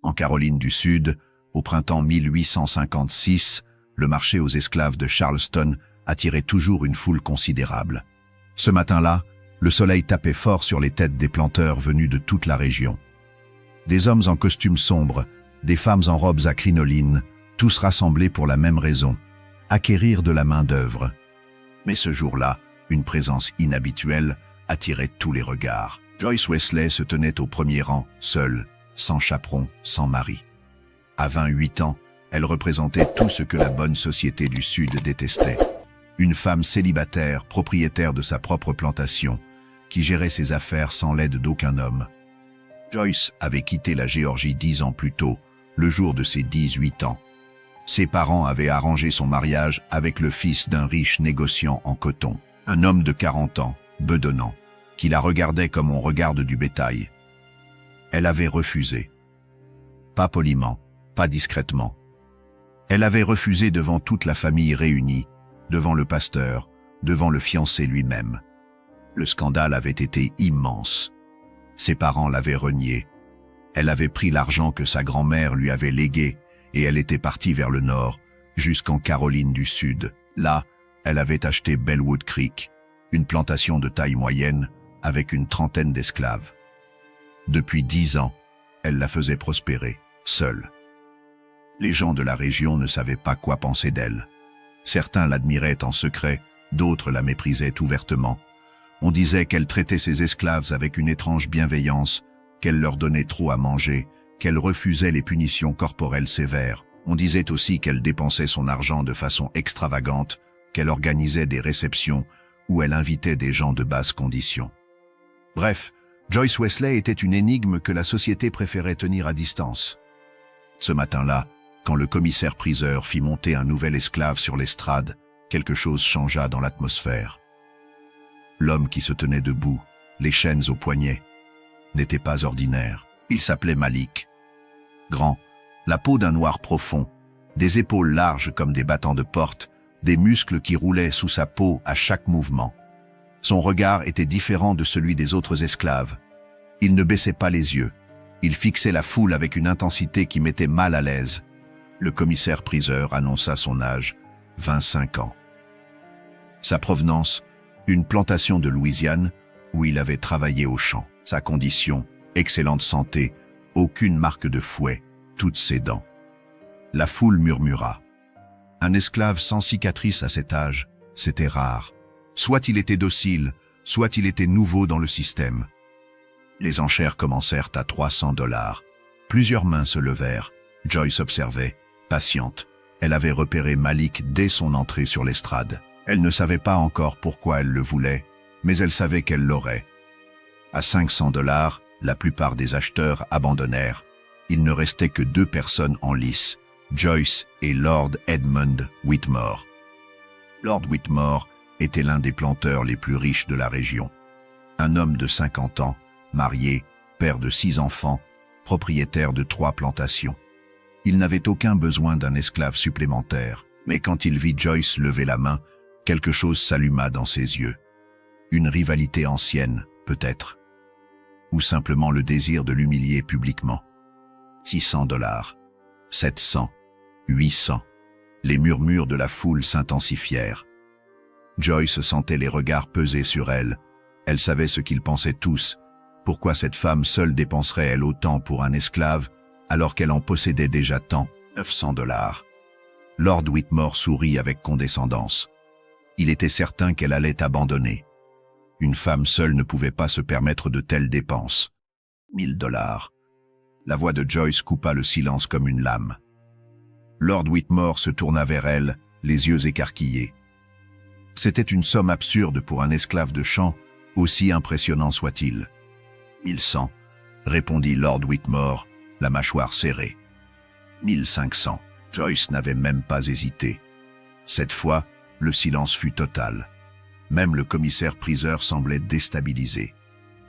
En Caroline du Sud, au printemps 1856, le marché aux esclaves de Charleston attirait toujours une foule considérable. Ce matin-là, le soleil tapait fort sur les têtes des planteurs venus de toute la région. Des hommes en costumes sombres, des femmes en robes à crinoline, tous rassemblés pour la même raison, acquérir de la main-d'œuvre. Mais ce jour-là, une présence inhabituelle attirait tous les regards. Joyce Wesley se tenait au premier rang, seule, sans chaperon, sans mari. À 28 ans, elle représentait tout ce que la bonne société du Sud détestait. Une femme célibataire, propriétaire de sa propre plantation, qui gérait ses affaires sans l'aide d'aucun homme. Joyce avait quitté la Géorgie 10 ans plus tôt, le jour de ses 18 ans. Ses parents avaient arrangé son mariage avec le fils d'un riche négociant en coton, un homme de 40 ans, bedonnant, qui la regardait comme on regarde du bétail. Elle avait refusé. Pas poliment, pas discrètement. Elle avait refusé devant toute la famille réunie, devant le pasteur, devant le fiancé lui-même. Le scandale avait été immense. Ses parents l'avaient renié. Elle avait pris l'argent que sa grand-mère lui avait légué et elle était partie vers le nord, jusqu'en Caroline du Sud. Là, elle avait acheté Bellwood Creek, une plantation de taille moyenne avec une trentaine d'esclaves. Depuis 10 ans, elle la faisait prospérer, seule. Les gens de la région ne savaient pas quoi penser d'elle. Certains l'admiraient en secret, d'autres la méprisaient ouvertement. On disait qu'elle traitait ses esclaves avec une étrange bienveillance, qu'elle leur donnait trop à manger, qu'elle refusait les punitions corporelles sévères. On disait aussi qu'elle dépensait son argent de façon extravagante, qu'elle organisait des réceptions où elle invitait des gens de basse condition. Bref, Joyce Wesley était une énigme que la société préférait tenir à distance. Ce matin-là, quand le commissaire-priseur fit monter un nouvel esclave sur l'estrade, quelque chose changea dans l'atmosphère. L'homme qui se tenait debout, les chaînes aux poignets, n'était pas ordinaire. Il s'appelait Malik. Grand, la peau d'un noir profond, des épaules larges comme des battants de porte, des muscles qui roulaient sous sa peau à chaque mouvement. Son regard était différent de celui des autres esclaves. Il ne baissait pas les yeux. Il fixait la foule avec une intensité qui mettait mal à l'aise. Le commissaire-priseur annonça son âge, 25 ans. Sa provenance, une plantation de Louisiane où il avait travaillé au champ. Sa condition, excellente santé, aucune marque de fouet, toutes ses dents. La foule murmura. Un esclave sans cicatrice à cet âge, c'était rare. Soit il était docile, soit il était nouveau dans le système. Les enchères commencèrent à $300. Plusieurs mains se levèrent. Joyce observait, patiente. Elle avait repéré Malik dès son entrée sur l'estrade. Elle ne savait pas encore pourquoi elle le voulait, mais elle savait qu'elle l'aurait. À $500, la plupart des acheteurs abandonnèrent. Il ne restait que 2 personnes en lice, Joyce et Lord Edmund Whitmore. Lord Whitmore était l'un des planteurs les plus riches de la région. Un homme de 50 ans, marié, père de 6 enfants, propriétaire de 3 plantations. Il n'avait aucun besoin d'un esclave supplémentaire, mais quand il vit Joyce lever la main, quelque chose s'alluma dans ses yeux. Une rivalité ancienne, peut-être. Ou simplement le désir de l'humilier publiquement. $600, 700, 800. Les murmures de la foule s'intensifièrent. Joyce sentait les regards peser sur elle. Elle savait ce qu'ils pensaient tous. Pourquoi cette femme seule dépenserait elle autant pour un esclave, alors qu'elle en possédait déjà tant, $900. Lord Whitmore sourit avec condescendance. Il était certain qu'elle allait abandonner. Une femme seule ne pouvait pas se permettre de telles dépenses. $1000. La voix de Joyce coupa le silence comme une lame. Lord Whitmore se tourna vers elle, les yeux écarquillés. C'était une somme absurde pour un esclave de champ, aussi impressionnant soit-il. 1100, répondit Lord Whitmore, la mâchoire serrée. 1500. Joyce n'avait même pas hésité. Cette fois, le silence fut total. Même le commissaire-priseur semblait déstabilisé.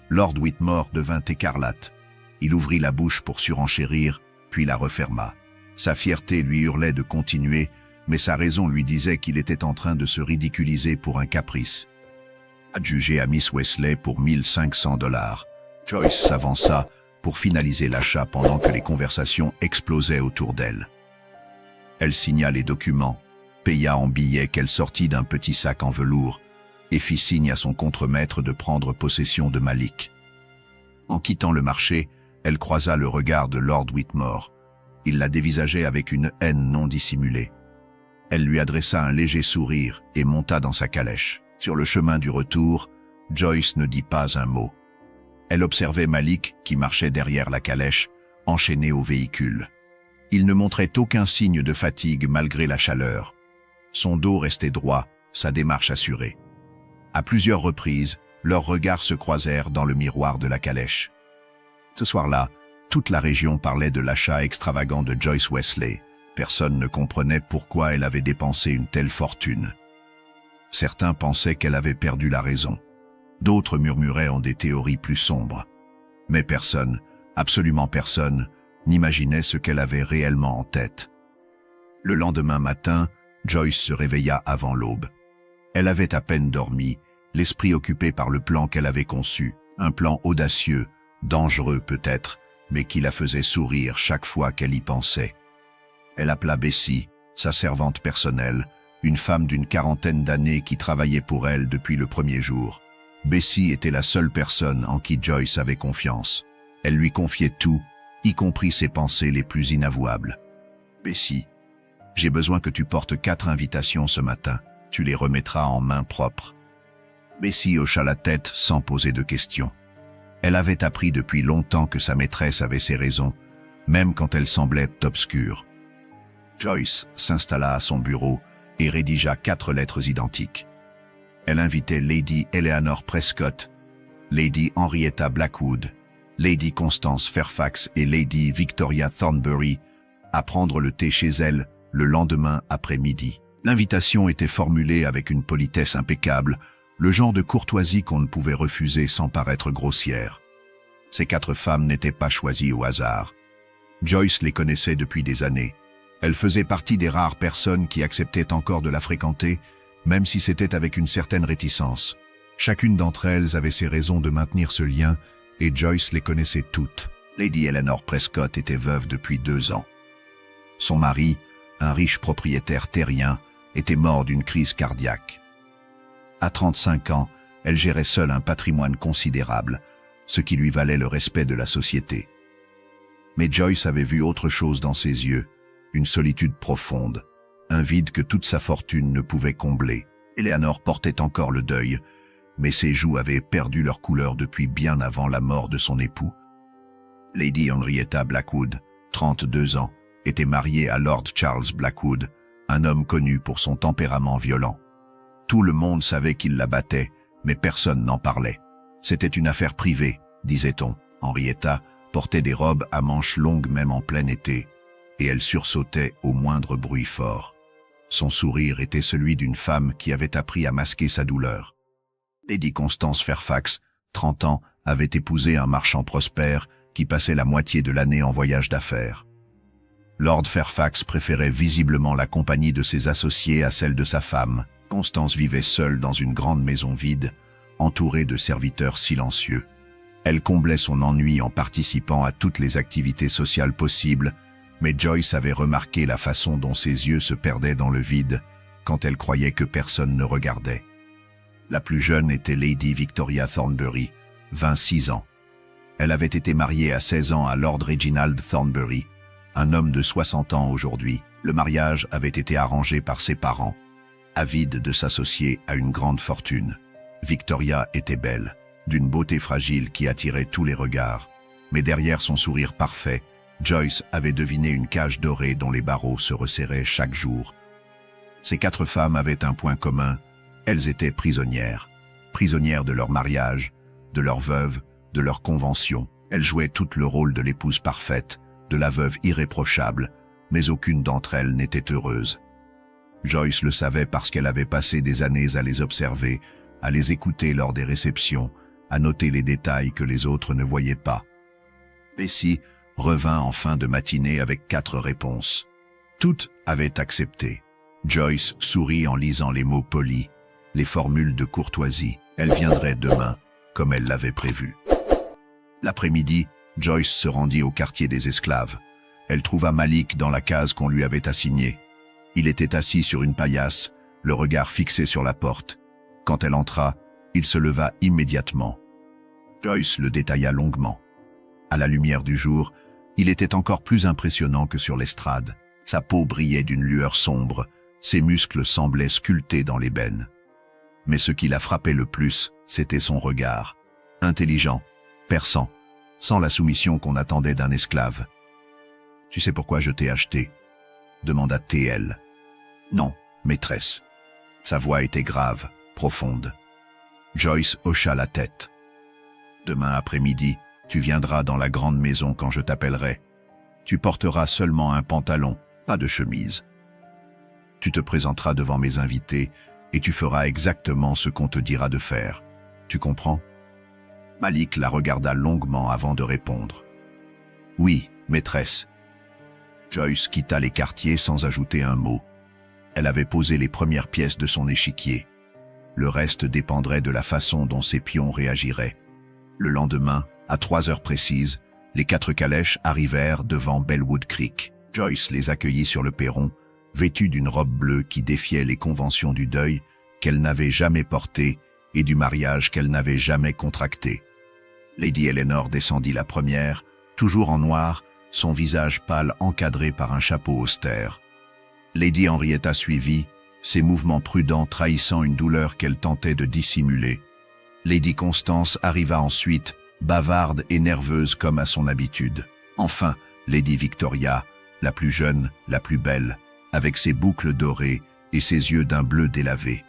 Lord Whitmore devint écarlate. Il ouvrit la bouche pour surenchérir, puis la referma. Sa fierté lui hurlait de continuer, mais sa raison lui disait qu'il était en train de se ridiculiser pour un caprice. Adjugé à Miss Wesley pour $1500. Joyce s'avança pour finaliser l'achat pendant que les conversations explosaient autour d'elle. Elle signa les documents, paya en billets qu'elle sortit d'un petit sac en velours et fit signe à son contremaître de prendre possession de Malik. En quittant le marché, elle croisa le regard de Lord Whitmore. Il la dévisageait avec une haine non dissimulée. Elle lui adressa un léger sourire et monta dans sa calèche. Sur le chemin du retour, Joyce ne dit pas un mot. Elle observait Malik qui marchait derrière la calèche, enchaîné au véhicule. Il ne montrait aucun signe de fatigue malgré la chaleur. Son dos restait droit, sa démarche assurée. À plusieurs reprises, leurs regards se croisèrent dans le miroir de la calèche. Ce soir-là, toute la région parlait de l'achat extravagant de Joyce Wesley. Personne ne comprenait pourquoi elle avait dépensé une telle fortune. Certains pensaient qu'elle avait perdu la raison. D'autres murmuraient en des théories plus sombres. Mais personne, absolument personne, n'imaginait ce qu'elle avait réellement en tête. Le lendemain matin, Joyce se réveilla avant l'aube. Elle avait à peine dormi, l'esprit occupé par le plan qu'elle avait conçu, un plan audacieux, dangereux peut-être, mais qui la faisait sourire chaque fois qu'elle y pensait. Elle appela Bessie, sa servante personnelle, une femme d'une quarantaine d'années qui travaillait pour elle depuis le premier jour. Bessie était la seule personne en qui Joyce avait confiance. Elle lui confiait tout, y compris ses pensées les plus inavouables. « Bessie, j'ai besoin que tu portes 4 invitations ce matin. Tu les remettras en main propre. » Bessie hocha la tête sans poser de questions. Elle avait appris depuis longtemps que sa maîtresse avait ses raisons, même quand elles semblaient obscures. Joyce s'installa à son bureau et rédigea 4 lettres identiques. Elle invitait Lady Eleanor Prescott, Lady Henrietta Blackwood, Lady Constance Fairfax et Lady Victoria Thornbury à prendre le thé chez elle le lendemain après-midi. L'invitation était formulée avec une politesse impeccable, le genre de courtoisie qu'on ne pouvait refuser sans paraître grossière. Ces 4 femmes n'étaient pas choisies au hasard. Joyce les connaissait depuis des années. Elle faisait partie des rares personnes qui acceptaient encore de la fréquenter, même si c'était avec une certaine réticence. Chacune d'entre elles avait ses raisons de maintenir ce lien, et Joyce les connaissait toutes. Lady Eleanor Prescott était veuve depuis 2 ans. Son mari, un riche propriétaire terrien, était mort d'une crise cardiaque. À 35 ans, elle gérait seule un patrimoine considérable, ce qui lui valait le respect de la société. Mais Joyce avait vu autre chose dans ses yeux, une solitude profonde, un vide que toute sa fortune ne pouvait combler. Eleanor portait encore le deuil, mais ses joues avaient perdu leur couleur depuis bien avant la mort de son époux. Lady Henrietta Blackwood, 32 ans, était mariée à Lord Charles Blackwood, un homme connu pour son tempérament violent. Tout le monde savait qu'il la battait, mais personne n'en parlait. C'était une affaire privée, disait-on. Henrietta portait des robes à manches longues même en plein été, et elle sursautait au moindre bruit fort. Son sourire était celui d'une femme qui avait appris à masquer sa douleur. Lady Constance Fairfax, 30 ans, avait épousé un marchand prospère qui passait la moitié de l'année en voyage d'affaires. Lord Fairfax préférait visiblement la compagnie de ses associés à celle de sa femme. Constance vivait seule dans une grande maison vide, entourée de serviteurs silencieux. Elle comblait son ennui en participant à toutes les activités sociales possibles, mais Joyce avait remarqué la façon dont ses yeux se perdaient dans le vide quand elle croyait que personne ne regardait. La plus jeune était Lady Victoria Thornbury, 26 ans. Elle avait été mariée à 16 ans à Lord Reginald Thornbury, un homme de 60 ans aujourd'hui. Le mariage avait été arrangé par ses parents, avides de s'associer à une grande fortune. Victoria était belle, d'une beauté fragile qui attirait tous les regards, mais derrière son sourire parfait, Joyce avait deviné une cage dorée dont les barreaux se resserraient chaque jour. Ces 4 femmes avaient un point commun, elles étaient prisonnières. Prisonnières de leur mariage, de leur veuve, de leur convention. Elles jouaient toutes le rôle de l'épouse parfaite, de la veuve irréprochable, mais aucune d'entre elles n'était heureuse. Joyce le savait parce qu'elle avait passé des années à les observer, à les écouter lors des réceptions, à noter les détails que les autres ne voyaient pas. Bessie revint en fin de matinée avec 4 réponses. Toutes avaient accepté. Joyce sourit en lisant les mots polis, les formules de courtoisie. Elle viendrait demain, comme elle l'avait prévu. L'après-midi, Joyce se rendit au quartier des esclaves. Elle trouva Malik dans la case qu'on lui avait assignée. Il était assis sur une paillasse, le regard fixé sur la porte. Quand elle entra, il se leva immédiatement. Joyce le détailla longuement. À la lumière du jour, il était encore plus impressionnant que sur l'estrade. Sa peau brillait d'une lueur sombre, ses muscles semblaient sculptés dans l'ébène. Mais ce qui la frappait le plus, c'était son regard. Intelligent, perçant, sans la soumission qu'on attendait d'un esclave. « Tu sais pourquoi je t'ai acheté ?» demanda-t-elle. « Non, maîtresse. » Sa voix était grave, profonde. Joyce hocha la tête. « Demain après-midi, tu viendras dans la grande maison quand je t'appellerai. Tu porteras seulement un pantalon, pas de chemise. Tu te présenteras devant mes invités et tu feras exactement ce qu'on te dira de faire. Tu comprends ?» Malik la regarda longuement avant de répondre. « Oui, maîtresse. » Joyce quitta les quartiers sans ajouter un mot. Elle avait posé les premières pièces de son échiquier. Le reste dépendrait de la façon dont ses pions réagiraient. Le lendemain, à 3 heures précises, les 4 calèches arrivèrent devant Bellwood Creek. Joyce les accueillit sur le perron, vêtue d'une robe bleue qui défiait les conventions du deuil qu'elle n'avait jamais porté et du mariage qu'elle n'avait jamais contracté. Lady Eleanor descendit la première, toujours en noir, son visage pâle encadré par un chapeau austère. Lady Henrietta suivit, ses mouvements prudents trahissant une douleur qu'elle tentait de dissimuler. Lady Constance arriva ensuite, bavarde et nerveuse comme à son habitude. Enfin, Lady Victoria, la plus jeune, la plus belle, avec ses boucles dorées et ses yeux d'un bleu délavé.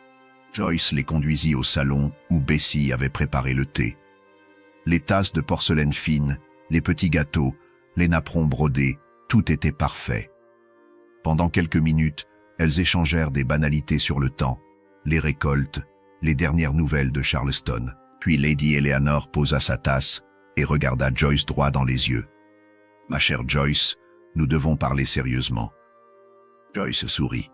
Joyce les conduisit au salon où Bessie avait préparé le thé. Les tasses de porcelaine fine, les petits gâteaux, les napperons brodés, tout était parfait. Pendant quelques minutes, elles échangèrent des banalités sur le temps, les récoltes, les dernières nouvelles de Charleston. Puis Lady Eleanor posa sa tasse et regarda Joyce droit dans les yeux. « Ma chère Joyce, nous devons parler sérieusement. » Joyce sourit.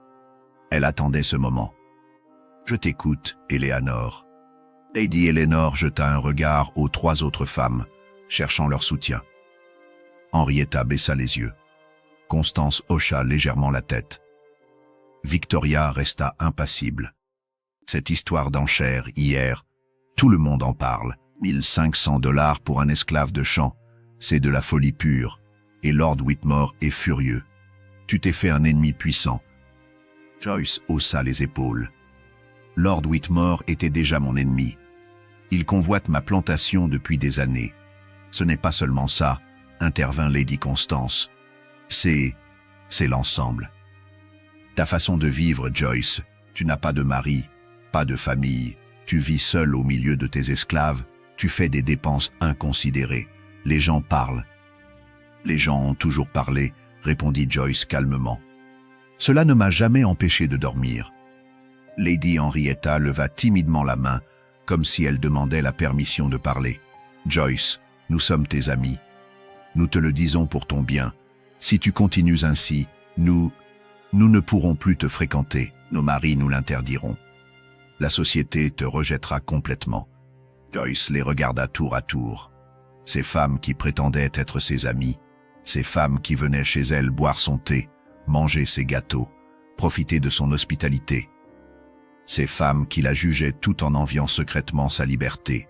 Elle attendait ce moment. « Je t'écoute, Eleanor. » Lady Eleanor jeta un regard aux 3 autres femmes, cherchant leur soutien. Henrietta baissa les yeux. Constance hocha légèrement la tête. Victoria resta impassible. Cette histoire d'enchère, hier, tout le monde en parle. 1500 $ pour un esclave de champ, c'est de la folie pure. Et Lord Whitmore est furieux. Tu t'es fait un ennemi puissant. Joyce haussa les épaules. Lord Whitmore était déjà mon ennemi. Il convoite ma plantation depuis des années. Ce n'est pas seulement ça, intervint Lady Constance. C'est l'ensemble. Ta façon de vivre, Joyce, tu n'as pas de mari, pas de famille, tu vis seul au milieu de tes esclaves, tu fais des dépenses inconsidérées. Les gens parlent. Les gens ont toujours parlé, répondit Joyce calmement. Cela ne m'a jamais empêché de dormir. Lady Henrietta leva timidement la main, comme si elle demandait la permission de parler. Joyce, nous sommes tes amis. Nous te le disons pour ton bien. Si tu continues ainsi, nous ne pourrons plus te fréquenter. Nos maris nous l'interdiront. La société te rejettera complètement. Joyce les regarda tour à tour. Ces femmes qui prétendaient être ses amies, ces femmes qui venaient chez elle boire son thé, manger ses gâteaux, profiter de son hospitalité. Ces femmes qui la jugeaient tout en enviant secrètement sa liberté.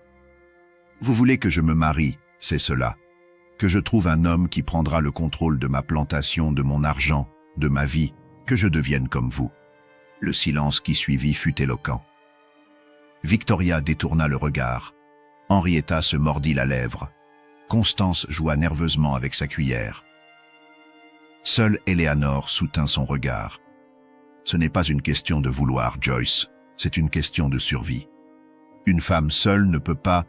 Vous voulez que je me marie, c'est cela. Que je trouve un homme qui prendra le contrôle de ma plantation, de mon argent, de ma vie, que je devienne comme vous. Le silence qui suivit fut éloquent. Victoria détourna le regard. Henrietta se mordit la lèvre. Constance joua nerveusement avec sa cuillère. Seule Eleanor soutint son regard. Ce n'est pas une question de vouloir, Joyce, c'est une question de survie. Une femme seule ne peut pas...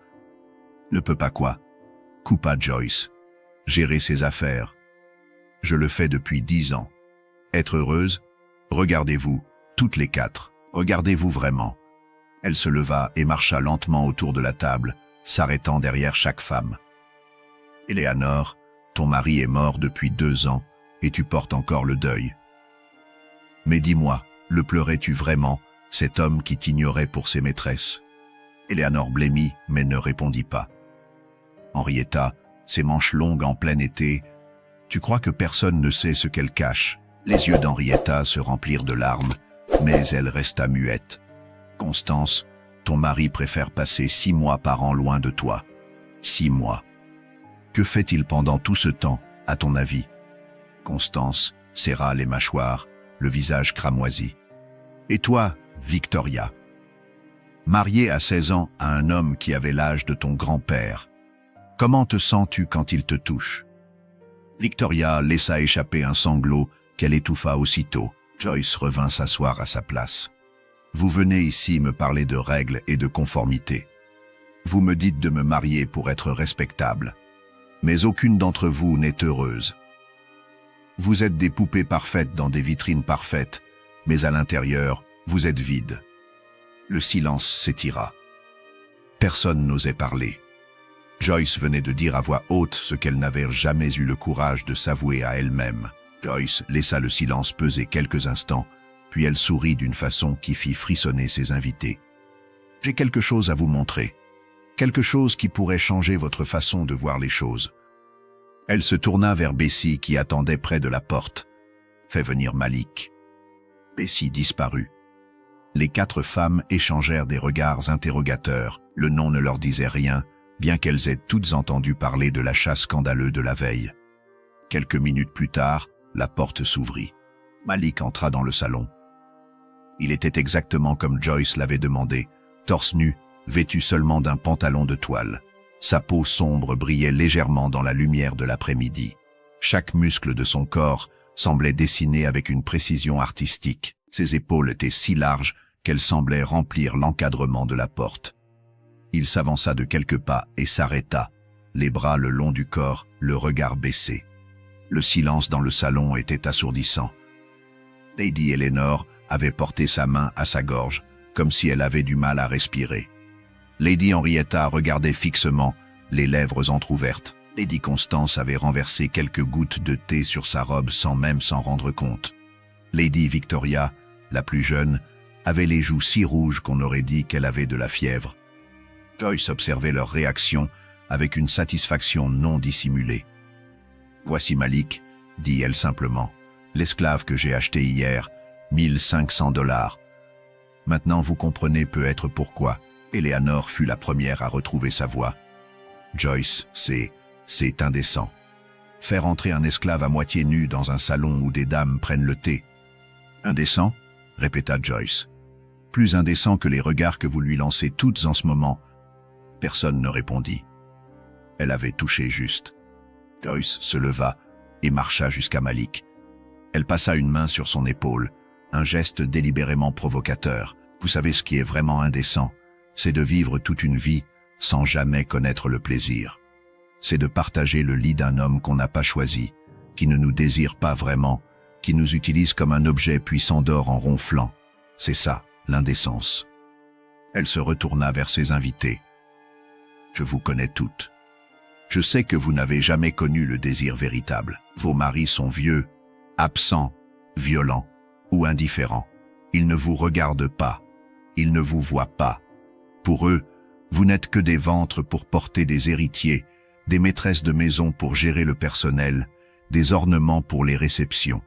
Ne peut pas quoi? Coupa Joyce. Gérer ses affaires. Je le fais depuis 10 ans. Être heureuse? Regardez-vous, toutes les 4. Regardez-vous vraiment. Elle se leva et marcha lentement autour de la table, s'arrêtant derrière chaque femme. Eleanor, ton mari est mort depuis 2 ans et tu portes encore le deuil. Mais dis-moi, le pleurais-tu vraiment, cet homme qui t'ignorait pour ses maîtresses? Eleanor blêmit, mais ne répondit pas. Henrietta, ses manches longues en plein été. Tu crois que personne ne sait ce qu'elle cache. Les yeux d'Henrietta se remplirent de larmes, mais elle resta muette. Constance, ton mari préfère passer 6 mois par an loin de toi. 6 mois. Que fait-il pendant tout ce temps, à ton avis? Constance serra les mâchoires, le visage cramoisi. Et toi, Victoria? Mariée à 16 ans à un homme qui avait l'âge de ton grand-père. Comment te sens-tu quand il te touche? Victoria laissa échapper un sanglot qu'elle étouffa aussitôt. Joyce revint s'asseoir à sa place. Vous venez ici me parler de règles et de conformité. Vous me dites de me marier pour être respectable. Mais aucune d'entre vous n'est heureuse. Vous êtes des poupées parfaites dans des vitrines parfaites, mais à l'intérieur, vous êtes vide. Le silence s'étira. Personne n'osait parler. Joyce venait de dire à voix haute ce qu'elle n'avait jamais eu le courage de s'avouer à elle-même. Joyce laissa le silence peser quelques instants, puis elle sourit d'une façon qui fit frissonner ses invités. « J'ai quelque chose à vous montrer. Quelque chose qui pourrait changer votre façon de voir les choses. » Elle se tourna vers Bessie qui attendait près de la porte. « Fais venir Malik. » Bessie disparut. Les 4 femmes échangèrent des regards interrogateurs. Le nom ne leur disait rien, bien qu'elles aient toutes entendu parler de l'achat scandaleux de la veille. Quelques minutes plus tard, la porte s'ouvrit. Malik entra dans le salon. Il était exactement comme Joyce l'avait demandé, torse nu, vêtu seulement d'un pantalon de toile. Sa peau sombre brillait légèrement dans la lumière de l'après-midi. Chaque muscle de son corps semblait dessiné avec une précision artistique. Ses épaules étaient si larges qu'elles semblaient remplir l'encadrement de la porte. Il s'avança de quelques pas et s'arrêta, les bras le long du corps, le regard baissé. Le silence dans le salon était assourdissant. Lady Eleanor avait porté sa main à sa gorge, comme si elle avait du mal à respirer. Lady Henrietta regardait fixement, les lèvres entr'ouvertes. Lady Constance avait renversé quelques gouttes de thé sur sa robe sans même s'en rendre compte. Lady Victoria, la plus jeune, avait les joues si rouges qu'on aurait dit qu'elle avait de la fièvre. Joyce observait leur réaction avec une satisfaction non dissimulée. « Voici Malik, » dit-elle simplement, « l'esclave que j'ai acheté hier, 1500 $. Maintenant vous comprenez peut-être pourquoi. » Eleanor fut la première à retrouver sa voix. « Joyce, c'est indécent. Faire entrer un esclave à moitié nu dans un salon où des dames prennent le thé. »« Indécent ?» répéta Joyce. « Plus indécent que les regards que vous lui lancez toutes en ce moment. » Personne ne répondit. Elle avait touché juste. Joyce se leva et marcha jusqu'à Malik. Elle passa une main sur son épaule, un geste délibérément provocateur. « Vous savez ce qui est vraiment indécent, c'est de vivre toute une vie sans jamais connaître le plaisir. C'est de partager le lit d'un homme qu'on n'a pas choisi, qui ne nous désire pas vraiment, qui nous utilise comme un objet puis s'endort en ronflant. C'est ça, l'indécence. » Elle se retourna vers ses invités. « Je vous connais toutes. Je sais que vous n'avez jamais connu le désir véritable. Vos maris sont vieux, absents, violents ou indifférents. Ils ne vous regardent pas. Ils ne vous voient pas. Pour eux, vous n'êtes que des ventres pour porter des héritiers, des maîtresses de maison pour gérer le personnel, des ornements pour les réceptions. »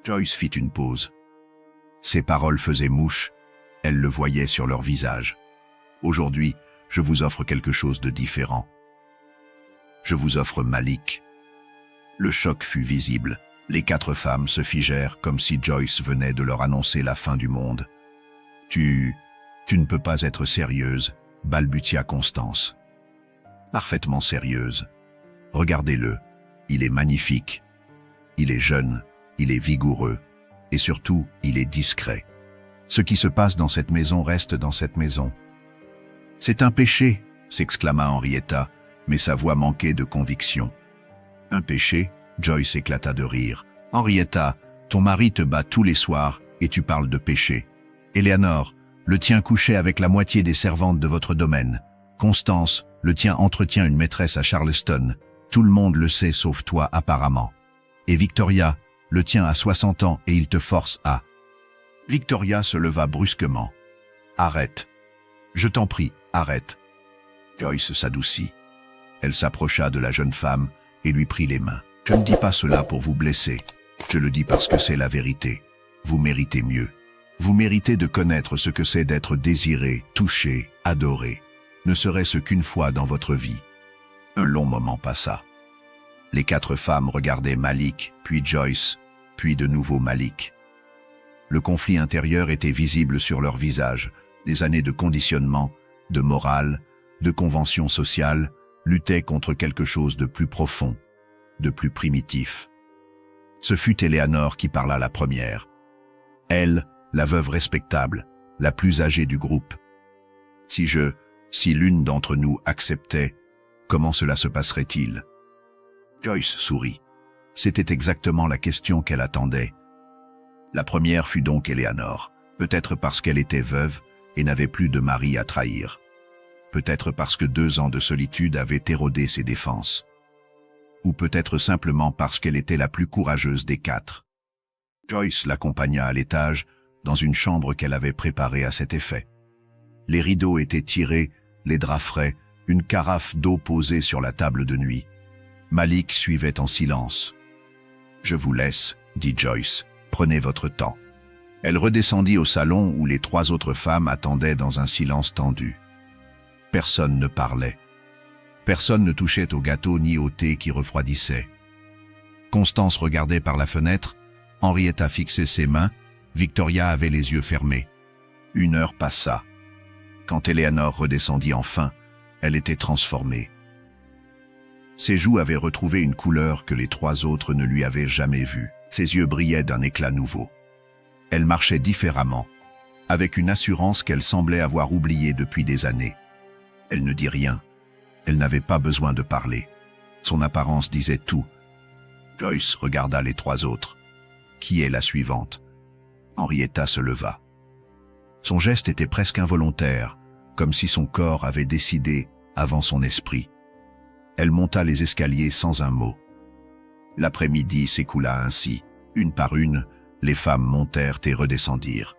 Joyce fit une pause. Ses paroles faisaient mouche, elle le voyait sur leur visage. « Aujourd'hui, je vous offre quelque chose de différent. Je vous offre Malik. » Le choc fut visible. Les 4 femmes se figèrent comme si Joyce venait de leur annoncer la fin du monde. « Tu ne peux pas être sérieuse, » balbutia Constance. « Parfaitement sérieuse. Regardez-le, il est magnifique. Il est jeune, il est vigoureux, et surtout, il est discret. Ce qui se passe dans cette maison reste dans cette maison. »« C'est un péché !» s'exclama Henrietta, mais sa voix manquait de conviction. « Un péché ?» Joyce éclata de rire. « Henrietta, ton mari te bat tous les soirs et tu parles de péché. Eleanor, le tien couchait avec la moitié des servantes de votre domaine. Constance, le tien entretient une maîtresse à Charleston. Tout le monde le sait sauf toi apparemment. Et Victoria, le tien a 60 ans et il te force à... » Victoria se leva brusquement. « Arrête. Je t'en prie, arrête. » Joyce s'adoucit. « Elle s'approcha de la jeune femme et lui prit les mains. « Je ne dis pas cela pour vous blesser. Je le dis parce que c'est la vérité. Vous méritez mieux. Vous méritez de connaître ce que c'est d'être désiré, touché, adoré. Ne serait-ce qu'une fois dans votre vie. » Un long moment passa. Les 4 femmes regardaient Malik, puis Joyce, puis de nouveau Malik. Le conflit intérieur était visible sur leurs visages. Des années de conditionnement, de morale, de convention sociale, luttaient contre quelque chose de plus profond, de plus primitif. Ce fut Eleanor qui parla la première. Elle, la veuve respectable, la plus âgée du groupe. Si l'une d'entre nous acceptait, comment cela se passerait-il? Joyce sourit. C'était exactement la question qu'elle attendait. La première fut donc Eleanor, peut-être parce qu'elle était veuve et n'avait plus de mari à trahir. Peut-être parce que 2 ans de solitude avaient érodé ses défenses. Ou peut-être simplement parce qu'elle était la plus courageuse des 4. Joyce l'accompagna à l'étage, dans une chambre qu'elle avait préparée à cet effet. Les rideaux étaient tirés, les draps frais, une carafe d'eau posée sur la table de nuit. Malik suivait en silence. « Je vous laisse, » dit Joyce. « Prenez votre temps. » Elle redescendit au salon où les 3 autres femmes attendaient dans un silence tendu. Personne ne parlait. Personne ne touchait au gâteau ni au thé qui refroidissait. Constance regardait par la fenêtre, Henrietta fixait ses mains, Victoria avait les yeux fermés. 1 heure passa. Quand Eleanor redescendit enfin, elle était transformée. Ses joues avaient retrouvé une couleur que les 3 autres ne lui avaient jamais vue. Ses yeux brillaient d'un éclat nouveau. Elle marchait différemment, avec une assurance qu'elle semblait avoir oubliée depuis des années. Elle ne dit rien. Elle n'avait pas besoin de parler. Son apparence disait tout. Joyce regarda les 3 autres. Qui est la suivante? Henrietta se leva. Son geste était presque involontaire, comme si son corps avait décidé avant son esprit. Elle monta les escaliers sans un mot. L'après-midi s'écoula ainsi. Une par une, les femmes montèrent et redescendirent.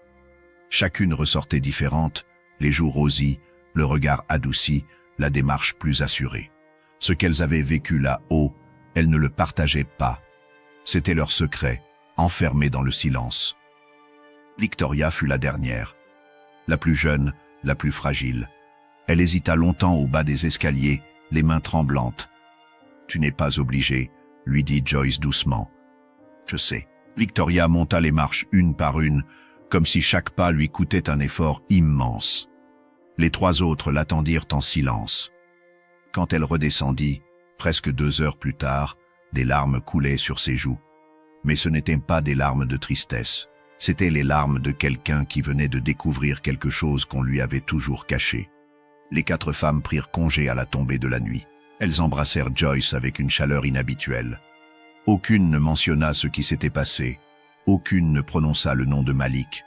Chacune ressortait différente, les joues rosies, le regard adouci, la démarche plus assurée. Ce qu'elles avaient vécu là-haut, elles ne le partageaient pas. C'était leur secret, enfermé dans le silence. Victoria fut la dernière. La plus jeune, la plus fragile. Elle hésita longtemps au bas des escaliers, les mains tremblantes. « Tu n'es pas obligée », lui dit Joyce doucement. « Je sais. » Victoria monta les marches une par une, comme si chaque pas lui coûtait un effort immense. Les 3 autres l'attendirent en silence. Quand elle redescendit, presque 2 heures plus tard, des larmes coulaient sur ses joues. Mais ce n'étaient pas des larmes de tristesse, c'étaient les larmes de quelqu'un qui venait de découvrir quelque chose qu'on lui avait toujours caché. Les 4 femmes prirent congé à la tombée de la nuit. Elles embrassèrent Joyce avec une chaleur inhabituelle. Aucune ne mentionna ce qui s'était passé. Aucune ne prononça le nom de Malik.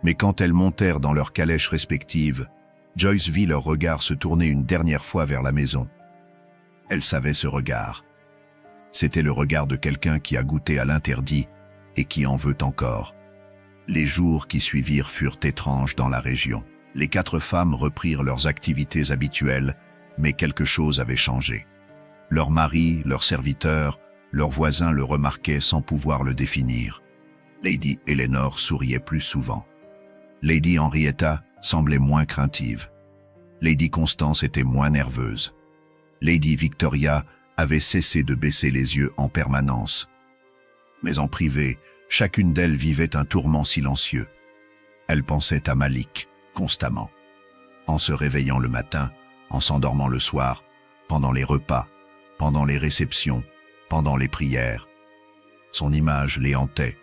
Mais quand elles montèrent dans leurs calèches respectives, Joyce vit leurs regards se tourner une dernière fois vers la maison. Elle savait ce regard. C'était le regard de quelqu'un qui a goûté à l'interdit et qui en veut encore. Les jours qui suivirent furent étranges dans la région. Les 4 femmes reprirent leurs activités habituelles, mais quelque chose avait changé. Leurs maris, leurs serviteurs, leurs voisins le remarquaient sans pouvoir le définir. Lady Eleanor souriait plus souvent. Lady Henrietta semblait moins craintive. Lady Constance était moins nerveuse. Lady Victoria avait cessé de baisser les yeux en permanence. Mais en privé, chacune d'elles vivait un tourment silencieux. Elle pensait à Malik, constamment. En se réveillant le matin, en s'endormant le soir, pendant les repas, pendant les réceptions, pendant les prières. Son image les hantait.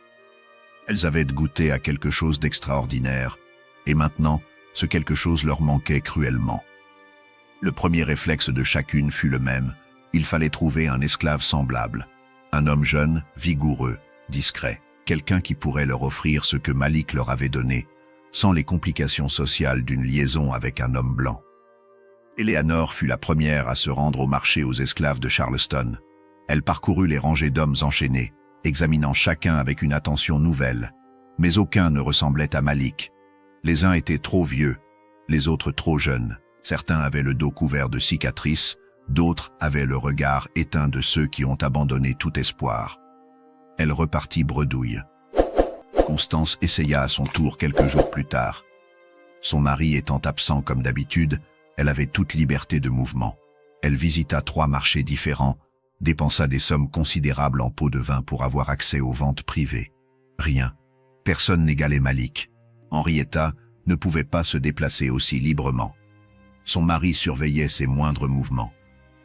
Elles avaient goûté à quelque chose d'extraordinaire, et maintenant, ce quelque chose leur manquait cruellement. Le premier réflexe de chacune fut le même, il fallait trouver un esclave semblable. Un homme jeune, vigoureux, discret, quelqu'un qui pourrait leur offrir ce que Malik leur avait donné, sans les complications sociales d'une liaison avec un homme blanc. Eleanor fut la première à se rendre au marché aux esclaves de Charleston. Elle parcourut les rangées d'hommes enchaînés, examinant chacun avec une attention nouvelle. Mais aucun ne ressemblait à Malik. Les uns étaient trop vieux, les autres trop jeunes. Certains avaient le dos couvert de cicatrices, D'autres avaient le regard éteint de ceux qui ont abandonné tout espoir. Elle repartit bredouille. Constance essaya à son tour quelques jours plus tard. Son mari étant absent comme d'habitude, elle avait toute liberté de mouvement. Elle visita 3 marchés différents, dépensa des sommes considérables en pots de vin pour avoir accès aux ventes privées. Rien. Personne n'égalait Malik. Henrietta ne pouvait pas se déplacer aussi librement. Son mari surveillait ses moindres mouvements.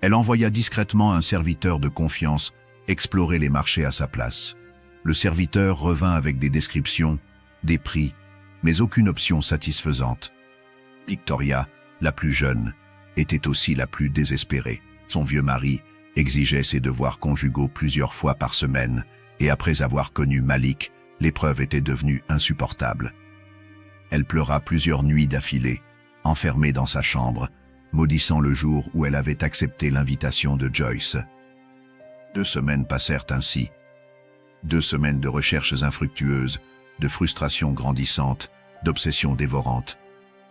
Elle envoya discrètement un serviteur de confiance explorer les marchés à sa place. Le serviteur revint avec des descriptions, des prix, mais aucune option satisfaisante. Victoria, la plus jeune, était aussi la plus désespérée. Son vieux mari exigeait ses devoirs conjugaux plusieurs fois par semaine, et après avoir connu Malik, l'épreuve était devenue insupportable. Elle pleura plusieurs nuits d'affilée, enfermée dans sa chambre, maudissant le jour où elle avait accepté l'invitation de Joyce. 2 semaines passèrent ainsi. 2 semaines de recherches infructueuses, de frustrations grandissantes, d'obsessions dévorantes.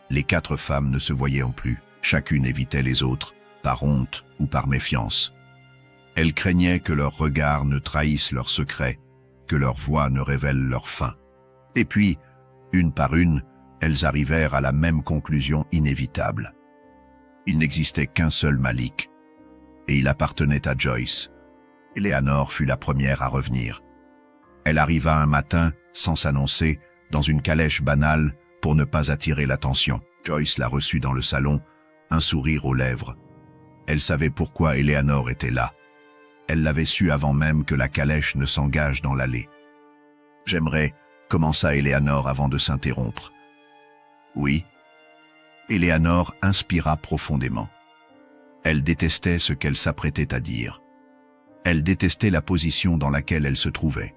Les 4 femmes ne se voyaient plus, chacune évitait les autres, par honte ou par méfiance. Elles craignaient que leurs regards ne trahissent leurs secrets, que leurs voix ne révèlent leur fin. Et puis, une par une, elles arrivèrent à la même conclusion inévitable. Il n'existait qu'un seul Malik, et il appartenait à Joyce. Eleanor fut la première à revenir. Elle arriva un matin, sans s'annoncer, dans une calèche banale pour ne pas attirer l'attention. Joyce la reçut dans le salon, un sourire aux lèvres. Elle savait pourquoi Eleanor était là. Elle l'avait su avant même que la calèche ne s'engage dans l'allée. « J'aimerais » commença Eleanor avant de s'interrompre. « Oui ?» Eleanor inspira profondément. Elle détestait ce qu'elle s'apprêtait à dire. Elle détestait la position dans laquelle elle se trouvait.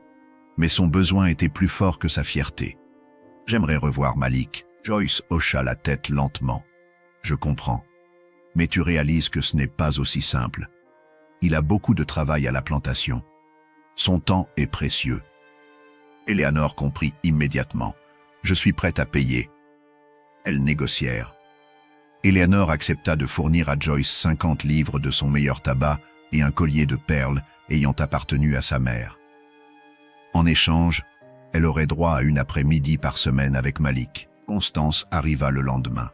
Mais son besoin était plus fort que sa fierté. « J'aimerais revoir Malik. » Joyce hocha la tête lentement. « Je comprends. Mais tu réalises que ce n'est pas aussi simple. Il a beaucoup de travail à la plantation. Son temps est précieux. » Eleanor comprit immédiatement. « Je suis prête à payer. » Elles négocièrent. Eleanor accepta de fournir à Joyce 50 livres de son meilleur tabac et un collier de perles ayant appartenu à sa mère. En échange, elle aurait droit à une après-midi par semaine avec Malik. Constance arriva le lendemain.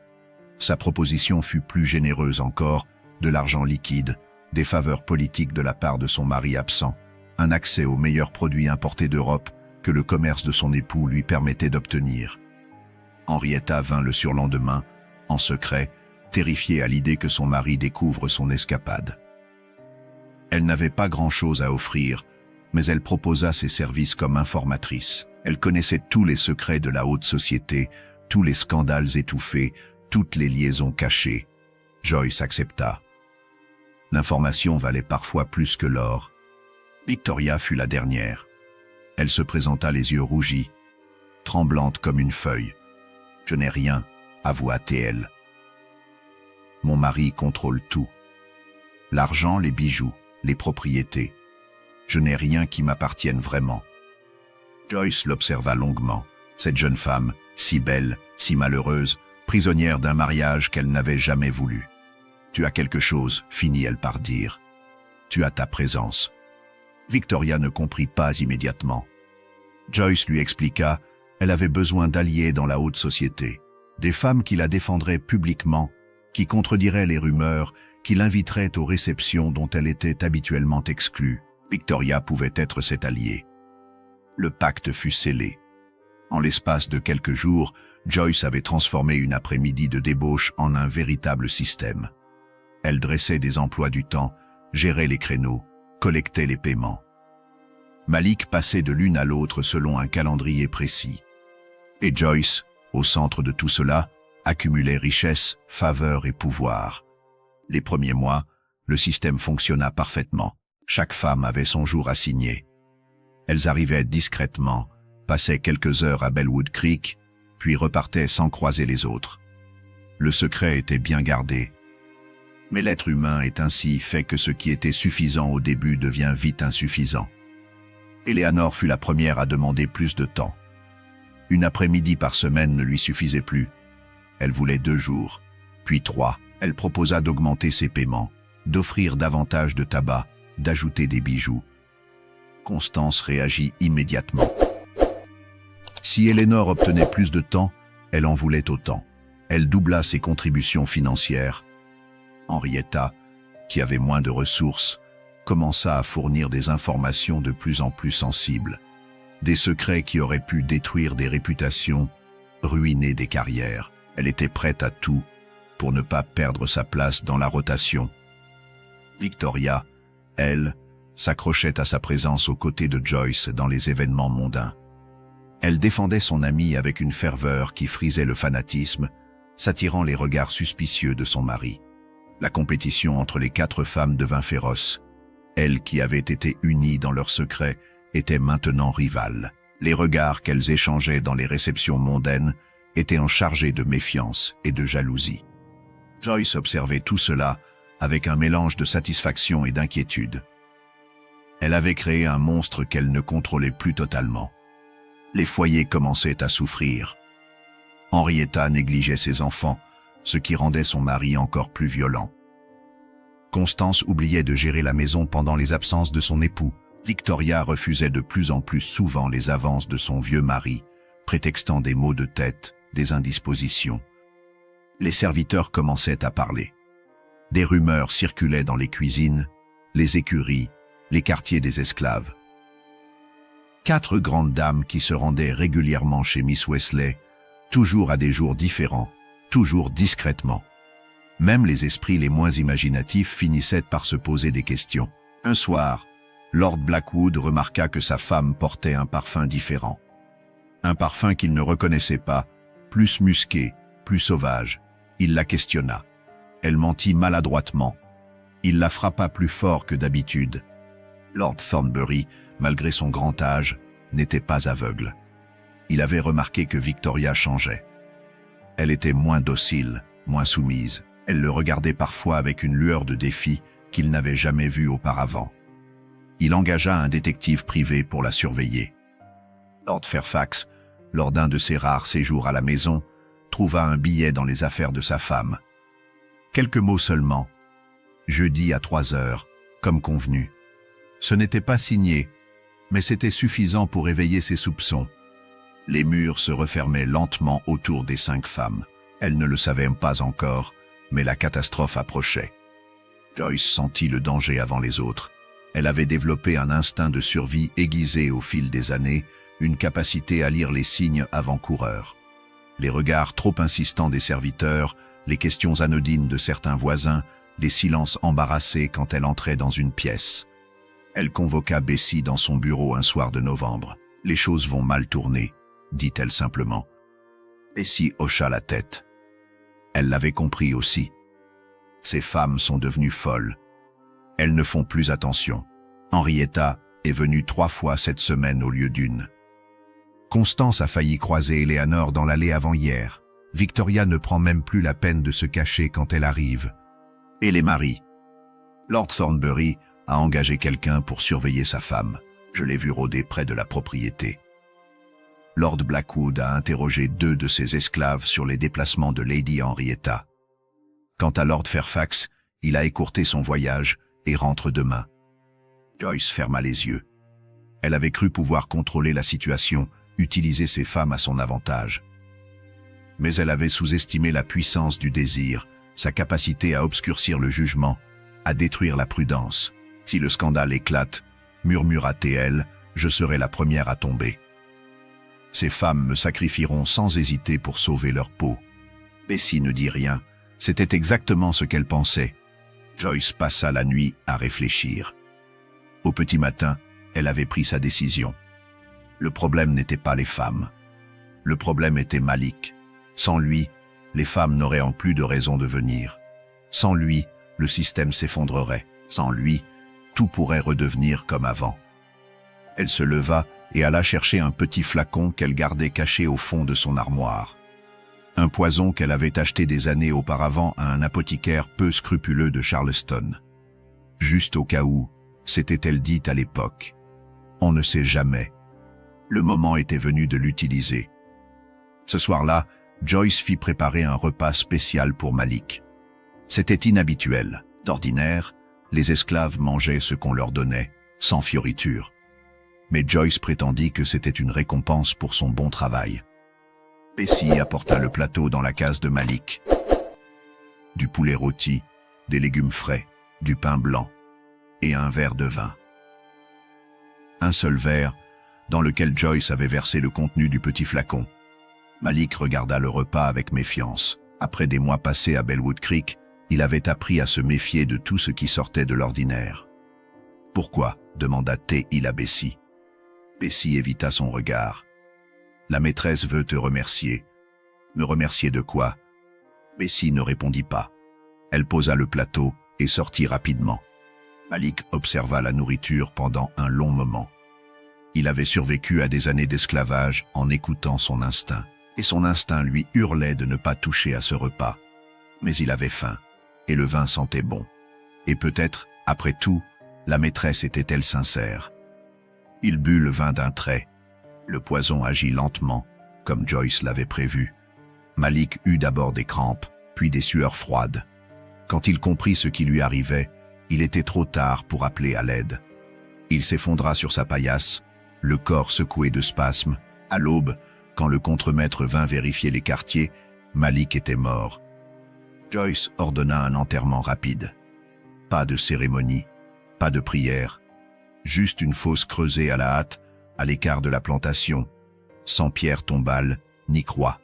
Sa proposition fut plus généreuse encore, de l'argent liquide, des faveurs politiques de la part de son mari absent, un accès aux meilleurs produits importés d'Europe que le commerce de son époux lui permettait d'obtenir. Henrietta vint le surlendemain, en secret, terrifiée à l'idée que son mari découvre son escapade. Elle n'avait pas grand-chose à offrir, mais elle proposa ses services comme informatrice. Elle connaissait tous les secrets de la haute société, tous les scandales étouffés, toutes les liaisons cachées. Joyce accepta. L'information valait parfois plus que l'or. Victoria fut la dernière. Elle se présenta les yeux rougis, tremblante comme une feuille. « Je n'ai rien, avoua-t-elle. Mon mari contrôle tout. L'argent, les bijoux, les propriétés. Je n'ai rien qui m'appartienne vraiment. » Joyce l'observa longuement. Cette jeune femme, si belle, si malheureuse, prisonnière d'un mariage qu'elle n'avait jamais voulu. « Tu as quelque chose, finit-elle par dire. Tu as ta présence. » Victoria ne comprit pas immédiatement. Joyce lui expliqua, elle avait besoin d'alliés dans la haute société, des femmes qui la défendraient publiquement, qui contrediraient les rumeurs, qui l'inviteraient aux réceptions dont elle était habituellement exclue. Victoria pouvait être cet allié. Le pacte fut scellé. En l'espace de quelques jours, Joyce avait transformé une après-midi de débauche en un véritable système. Elle dressait des emplois du temps, gérait les créneaux, collectait les paiements. Malik passait de l'une à l'autre selon un calendrier précis. Et Joyce, au centre de tout cela, accumulait richesse, faveur et pouvoir. Les premiers mois, le système fonctionna parfaitement. Chaque femme avait son jour assigné. Elles arrivaient discrètement, passaient quelques heures à Bellwood Creek, puis repartaient sans croiser les autres. Le secret était bien gardé. Mais l'être humain est ainsi fait que ce qui était suffisant au début devient vite insuffisant. Eleanor fut la première à demander plus de temps. Une après-midi par semaine ne lui suffisait plus. Elle voulait 2 jours, puis 3. Elle proposa d'augmenter ses paiements. d'offrir davantage de tabac, d'ajouter des bijoux. Constance réagit immédiatement. Si Eleanor obtenait plus de temps, elle en voulait autant. Elle doubla ses contributions financières. Henrietta, qui avait moins de ressources, commença à fournir des informations de plus en plus sensibles. Des secrets qui auraient pu détruire des réputations, ruiner des carrières. Elle était prête à tout pour ne pas perdre sa place dans la rotation. Victoria, elle, s'accrochait à sa présence aux côtés de Joyce dans les événements mondains. Elle défendait son amie avec une ferveur qui frisait le fanatisme, s'attirant les regards suspicieux de son mari. La compétition entre les 4 femmes devint féroce. Elles qui avaient été unies dans leur secret étaient maintenant rivales. Les regards qu'elles échangeaient dans les réceptions mondaines étaient chargés de méfiance et de jalousie. Joyce observait tout cela avec un mélange de satisfaction et d'inquiétude. Elle avait créé un monstre qu'elle ne contrôlait plus totalement. Les foyers commençaient à souffrir. Henrietta négligeait ses enfants, ce qui rendait son mari encore plus violent. Constance oubliait de gérer la maison pendant les absences de son époux. Victoria refusait de plus en plus souvent les avances de son vieux mari, prétextant des maux de tête, des indispositions. Les serviteurs commençaient à parler. Des rumeurs circulaient dans les cuisines, les écuries, les quartiers des esclaves. 4 grandes dames qui se rendaient régulièrement chez Miss Wesley, toujours à des jours différents, toujours discrètement. Même les esprits les moins imaginatifs finissaient par se poser des questions. Un soir, Lord Blackwood remarqua que sa femme portait un parfum différent. Un parfum qu'il ne reconnaissait pas, plus musqué, plus sauvage. Il la questionna. Elle mentit maladroitement. Il la frappa plus fort que d'habitude. Lord Thornbury, malgré son grand âge, n'était pas aveugle. Il avait remarqué que Victoria changeait. Elle était moins docile, moins soumise. Elle le regardait parfois avec une lueur de défi qu'il n'avait jamais vue auparavant. Il engagea un détective privé pour la surveiller. Lord Fairfax, lors d'un de ses rares séjours à la maison, trouva un billet dans les affaires de sa femme. Quelques mots seulement. Jeudi à 3 heures, comme convenu. Ce n'était pas signé, mais c'était suffisant pour éveiller ses soupçons. Les murs se refermaient lentement autour des 5 femmes. Elles ne le savaient pas encore, mais la catastrophe approchait. Joyce sentit le danger avant les autres. Elle avait développé un instinct de survie aiguisé au fil des années, une capacité à lire les signes avant-coureurs. Les regards trop insistants des serviteurs, les questions anodines de certains voisins, les silences embarrassés quand elle entrait dans une pièce. Elle convoqua Bessie dans son bureau un soir de novembre. « Les choses vont mal tourner », dit-elle simplement. Bessie hocha la tête. Elle l'avait compris aussi. Ces femmes sont devenues folles. Elles ne font plus attention. Henrietta est venue 3 fois cette semaine au lieu d'1. Constance a failli croiser Eleanor dans l'allée avant-hier. Victoria ne prend même plus la peine de se cacher quand elle arrive. Et les maris. Lord Thornbury a engagé quelqu'un pour surveiller sa femme. Je l'ai vu rôder près de la propriété. Lord Blackwood a interrogé 2 de ses esclaves sur les déplacements de Lady Henrietta. Quant à Lord Fairfax, il a écourté son voyage et rentre demain. Joyce ferma les yeux. Elle avait cru pouvoir contrôler la situation, utiliser ses femmes à son avantage. Mais elle avait sous-estimé la puissance du désir, sa capacité à obscurcir le jugement, à détruire la prudence. Si le scandale éclate, murmura-t-elle, je serai la première à tomber. Ces femmes me sacrifieront sans hésiter pour sauver leur peau. Bessie ne dit rien, c'était exactement ce qu'elle pensait. Joyce passa la nuit à réfléchir. Au petit matin, elle avait pris sa décision. Le problème n'était pas les femmes. Le problème était Malik. Sans lui, les femmes n'auraient en plus de raison de venir. Sans lui, le système s'effondrerait. Sans lui, tout pourrait redevenir comme avant. Elle se leva et alla chercher un petit flacon qu'elle gardait caché au fond de son armoire. Un poison qu'elle avait acheté des années auparavant à un apothicaire peu scrupuleux de Charleston. Juste au cas où, s'était-elle dit à l'époque. On ne sait jamais. Le moment était venu de l'utiliser. Ce soir-là, Joyce fit préparer un repas spécial pour Malik. C'était inhabituel. D'ordinaire, les esclaves mangeaient ce qu'on leur donnait, sans fioriture. Mais Joyce prétendit que c'était une récompense pour son bon travail. Bessie apporta le plateau dans la case de Malik. Du poulet rôti, des légumes frais, du pain blanc et un verre de vin. Un seul verre, dans lequel Joyce avait versé le contenu du petit flacon. Malik regarda le repas avec méfiance. Après des mois passés à Bellwood Creek, il avait appris à se méfier de tout ce qui sortait de l'ordinaire. « Pourquoi ?» demanda T.I. à Bessie. Bessie évita son regard. « La maîtresse veut te remercier. »« Me remercier de quoi ?» Bessie ne répondit pas. Elle posa le plateau et sortit rapidement. Malik observa la nourriture pendant un long moment. Il avait survécu à des années d'esclavage en écoutant son instinct. Et son instinct lui hurlait de ne pas toucher à ce repas. Mais il avait faim, et le vin sentait bon. Et peut-être, après tout, la maîtresse était-elle sincère. Il but le vin d'un trait. Le poison agit lentement, comme Joyce l'avait prévu. Malik eut d'abord des crampes, puis des sueurs froides. Quand il comprit ce qui lui arrivait, il était trop tard pour appeler à l'aide. Il s'effondra sur sa paillasse, le corps secoué de spasmes. À l'aube, quand le contremaître vint vérifier les quartiers, Malik était mort. Joyce ordonna un enterrement rapide. Pas de cérémonie, pas de prière, juste une fosse creusée à la hâte, à l'écart de la plantation, sans pierre tombale ni croix.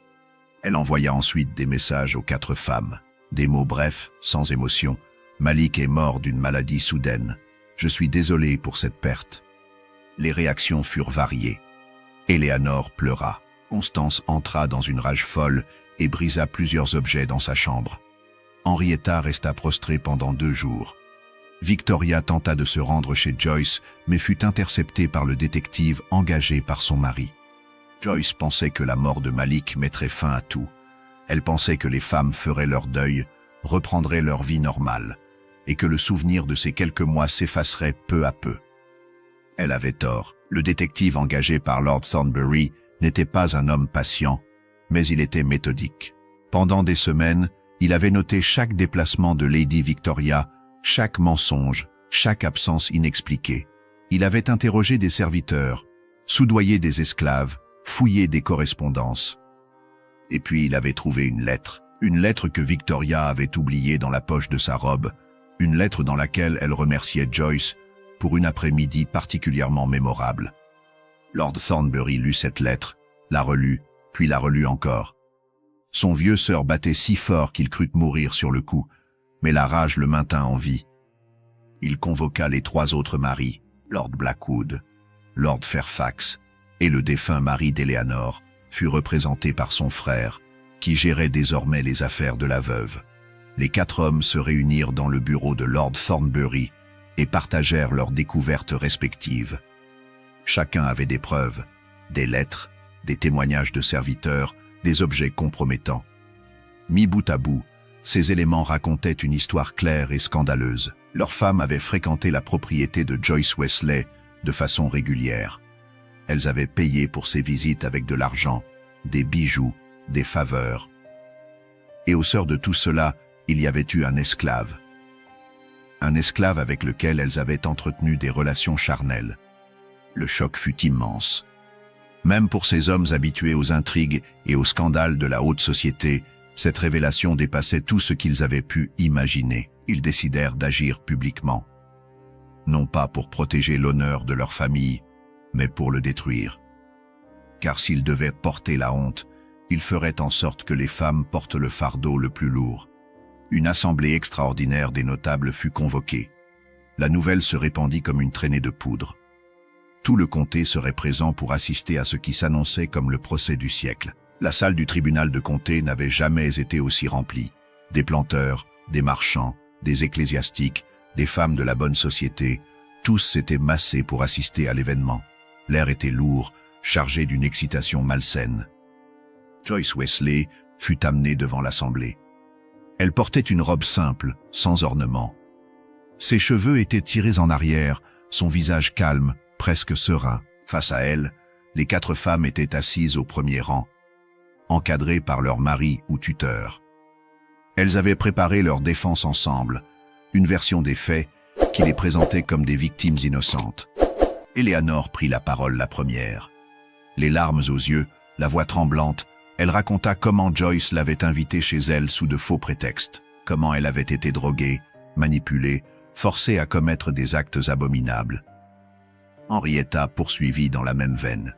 Elle envoya ensuite des messages aux 4 femmes, des mots brefs, sans émotion. Malik est mort d'une maladie soudaine. Je suis désolé pour cette perte. Les réactions furent variées. Eleanor pleura. Constance entra dans une rage folle et brisa plusieurs objets dans sa chambre. Henrietta resta prostrée pendant 2 jours. Victoria tenta de se rendre chez Joyce, mais fut interceptée par le détective engagé par son mari. Joyce pensait que la mort de Malik mettrait fin à tout. Elle pensait que les femmes feraient leur deuil, reprendraient leur vie normale, et que le souvenir de ces quelques mois s'effacerait peu à peu. Elle avait tort. Le détective engagé par Lord Thornbury n'était pas un homme patient, mais il était méthodique. Pendant des semaines, il avait noté chaque déplacement de Lady Victoria, chaque mensonge, chaque absence inexpliquée. Il avait interrogé des serviteurs, soudoyé des esclaves, fouillé des correspondances. Et puis il avait trouvé une lettre que Victoria avait oubliée dans la poche de sa robe, une lettre dans laquelle elle remerciait Joyce pour une après-midi particulièrement mémorable. Lord Thornbury lut cette lettre, la relut, puis la relut encore. Son vieux sœur battait si fort qu'il crut mourir sur le coup, mais la rage le maintint en vie. Il convoqua les 3 autres maris, Lord Blackwood, Lord Fairfax et le défunt mari d'Eleanor, fut représenté par son frère, qui gérait désormais les affaires de la veuve. Les 4 hommes se réunirent dans le bureau de Lord Thornbury et partagèrent leurs découvertes respectives. Chacun avait des preuves, des lettres, des témoignages de serviteurs, des objets compromettants. Mis bout à bout, ces éléments racontaient une histoire claire et scandaleuse. Leurs femmes avaient fréquenté la propriété de Joyce Wesley de façon régulière. Elles avaient payé pour ces visites avec de l'argent, des bijoux, des faveurs. Et au sort de tout cela, il y avait eu un esclave. Un esclave avec lequel elles avaient entretenu des relations charnelles. Le choc fut immense. Même pour ces hommes habitués aux intrigues et aux scandales de la haute société, cette révélation dépassait tout ce qu'ils avaient pu imaginer. Ils décidèrent d'agir publiquement. Non pas pour protéger l'honneur de leur famille, mais pour le détruire. Car s'ils devaient porter la honte, ils feraient en sorte que les femmes portent le fardeau le plus lourd. Une assemblée extraordinaire des notables fut convoquée. La nouvelle se répandit comme une traînée de poudre. Tout le comté serait présent pour assister à ce qui s'annonçait comme le procès du siècle. La salle du tribunal de comté n'avait jamais été aussi remplie. Des planteurs, des marchands, des ecclésiastiques, des femmes de la bonne société, tous s'étaient massés pour assister à l'événement. L'air était lourd, chargé d'une excitation malsaine. Joyce Wesley fut amenée devant l'assemblée. Elle portait une robe simple, sans ornement. Ses cheveux étaient tirés en arrière, son visage calme, presque serein. Face à elle, les 4 femmes étaient assises au premier rang, encadrées par leur mari ou tuteur. Elles avaient préparé leur défense ensemble, une version des faits qui les présentait comme des victimes innocentes. Eleanor prit la parole la première. Les larmes aux yeux, la voix tremblante, elle raconta comment Joyce l'avait invitée chez elle sous de faux prétextes, comment elle avait été droguée, manipulée, forcée à commettre des actes abominables. Henrietta poursuivit dans la même veine.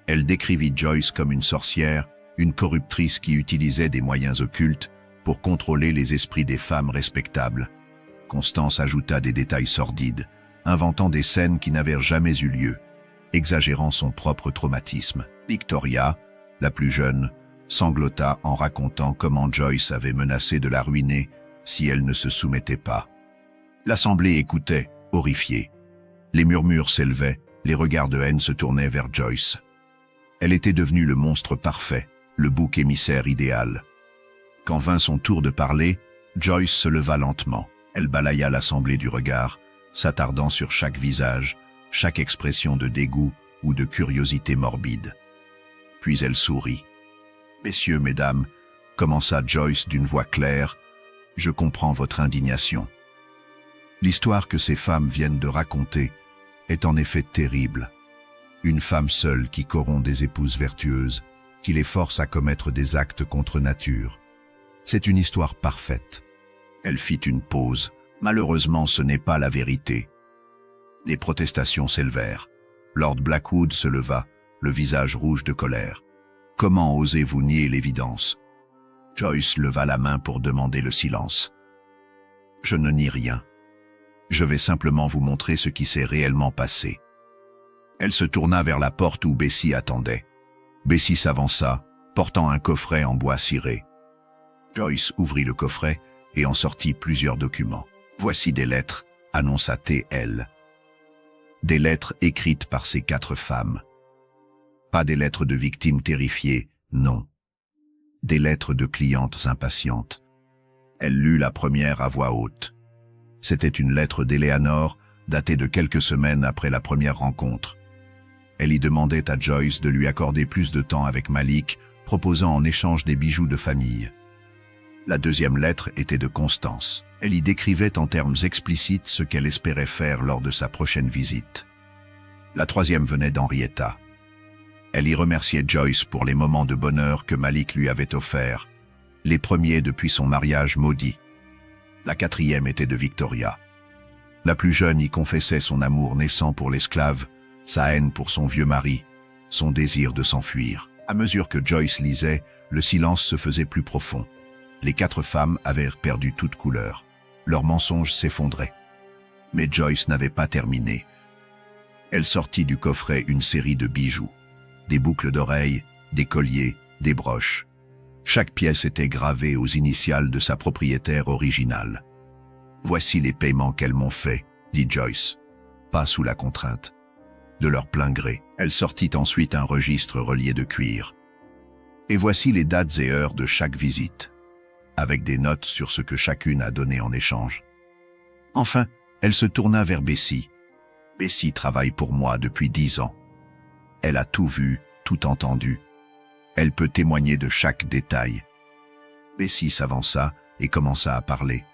Elle décrivit Joyce comme une sorcière, une corruptrice qui utilisait des moyens occultes pour contrôler les esprits des femmes respectables. Constance ajouta des détails sordides, inventant des scènes qui n'avaient jamais eu lieu, exagérant son propre traumatisme. Victoria, la plus jeune, sanglota en racontant comment Joyce avait menacé de la ruiner si elle ne se soumettait pas. L'assemblée écoutait, horrifiée. Les murmures s'élevaient, les regards de haine se tournaient vers Joyce. Elle était devenue le monstre parfait, le bouc émissaire idéal. Quand vint son tour de parler, Joyce se leva lentement. Elle balaya l'assemblée du regard, s'attardant sur chaque visage, chaque expression de dégoût ou de curiosité morbide. Puis elle sourit. « Messieurs, mesdames, commença Joyce d'une voix claire, je comprends votre indignation. L'histoire que ces femmes viennent de raconter est en effet terrible. Une femme seule qui corrompt des épouses vertueuses, qui les force à commettre des actes contre nature. C'est une histoire parfaite. » Elle fit une pause. Malheureusement, ce n'est pas la vérité. Les protestations s'élevèrent. Lord Blackwood se leva, le visage rouge de colère. « Comment osez-vous nier l'évidence » Joyce leva la main pour demander le silence. « Je ne nie rien. Je vais simplement vous montrer ce qui s'est réellement passé. » Elle se tourna vers la porte où Bessie attendait. Bessie s'avança, portant un coffret en bois ciré. Joyce ouvrit le coffret et en sortit plusieurs documents. « Voici des lettres », annonça T.L. Des lettres écrites par ces 4 femmes. Pas des lettres de victimes terrifiées, non. Des lettres de clientes impatientes. Elle lut la première à voix haute. C'était une lettre d'Eleanor, datée de quelques semaines après la première rencontre. Elle y demandait à Joyce de lui accorder plus de temps avec Malik, proposant en échange des bijoux de famille. La deuxième lettre était de Constance. Elle y décrivait en termes explicites ce qu'elle espérait faire lors de sa prochaine visite. La troisième venait d'Henrietta. Elle y remerciait Joyce pour les moments de bonheur que Malik lui avait offerts, les premiers depuis son mariage maudit. La quatrième était de Victoria. La plus jeune y confessait son amour naissant pour l'esclave, sa haine pour son vieux mari, son désir de s'enfuir. À mesure que Joyce lisait, le silence se faisait plus profond. Les 4 femmes avaient perdu toute couleur. Leurs mensonges s'effondraient. Mais Joyce n'avait pas terminé. Elle sortit du coffret une série de bijoux. Des boucles d'oreilles, des colliers, des broches. Chaque pièce était gravée aux initiales de sa propriétaire originale. « Voici les paiements qu'elles m'ont faits, » dit Joyce. Pas sous la contrainte. De leur plein gré. Elle sortit ensuite un registre relié de cuir. Et voici les dates et heures de chaque visite, avec des notes sur ce que chacune a donné en échange. Enfin, elle se tourna vers Bessie. « Bessie travaille pour moi depuis 10 ans. Elle a tout vu, tout entendu. Elle peut témoigner de chaque détail. » Bessie s'avança et commença à parler.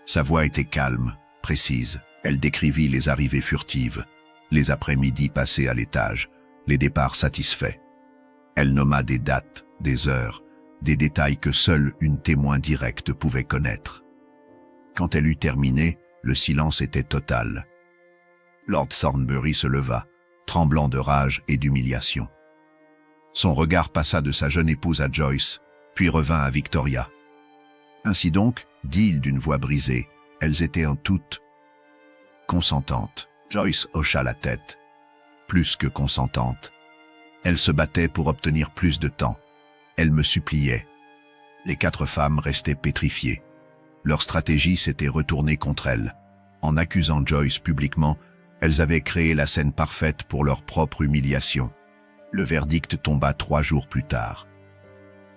Sa voix était calme, précise. Elle décrivit les arrivées furtives, les après-midi passés à l'étage, les départs satisfaits. Elle nomma des dates, des heures, des détails que seule une témoin directe pouvait connaître. Quand elle eut terminé, le silence était total. Lord Thornbury se leva, tremblant de rage et d'humiliation. Son regard passa de sa jeune épouse à Joyce, puis revint à Victoria. « Ainsi donc, dit-il d'une voix brisée, elles étaient en toutes consentantes. » Joyce hocha la tête. Plus que consentante. Elle se battait pour obtenir plus de temps. Elle me suppliait. Les 4 femmes restaient pétrifiées. Leur stratégie s'était retournée contre elles. En accusant Joyce publiquement, elles avaient créé la scène parfaite pour leur propre humiliation. Le verdict tomba 3 jours plus tard.